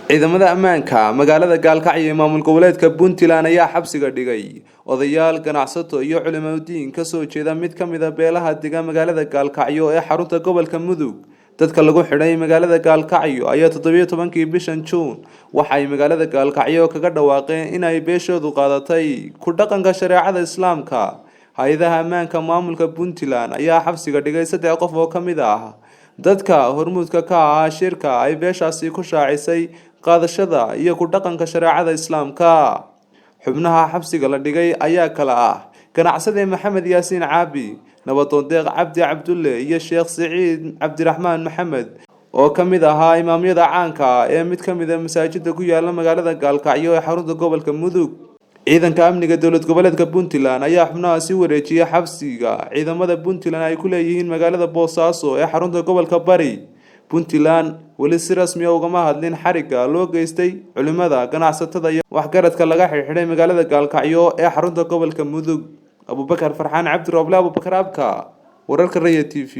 ciidamada ammaanka magaalada Gaalkacyo ee maamul goboleedka Puntland ayaa xabsiga dhigay odayaal ganacsato iyo culimooyin ka soo jeeda mid ka mid ah beelaha deegaanka magaalada Gaalkacyo ee xarunta gobolka Mudug. Dadka lagu xidhay magaalada Gaalkacyo ayaa 17kii bishan June waxay magaalada Gaalkacyo kaga dhawaaqeen in ay beeshoodu qaadatay ku dhaqanka shariicada Islaamka. Hay'adaha ammaanka maamulka Puntland ayaa xabsiga dhigay 3 qof oo ka mid ah dadka hormuudka ka ah shirka ay beeshaasi ku shaacisay qaadashada iyo ku dhaqanka shariicada Islaamka. Xubnaha xabsiga la dhigay ayaa kala ah ganacsade Maxamed Yaasiin Caabi, Nabadoon Deeq Cabdi Cabdulle iyo Sheekh Saciid Cabdiraxmaan Maxamed oo ka mid ahaa imaamyada caanka ee mid ka mid ah masaajidda ku yaala magaalada Gaalkacyo ee xarunta gobolka Mudug. Ciidanka amniga dowlad goboleedka Puntland ayaa xubnaha si wareejiyay xabsiga ciidamada Puntland ay ku leeyihiin magaalada Boosaaso ee xarunta gobolka Bari. Puntland wali si rasmi ah ugama hadlin xariga loo geystay culimada ganacsatada iyo waxgaradka laga xidhay magaalada Gaalkacyo ee xarunta gobolka Mudug. Abubakar Farxaan Cabdi Rooble Abubakar Abka wararka Raya TV.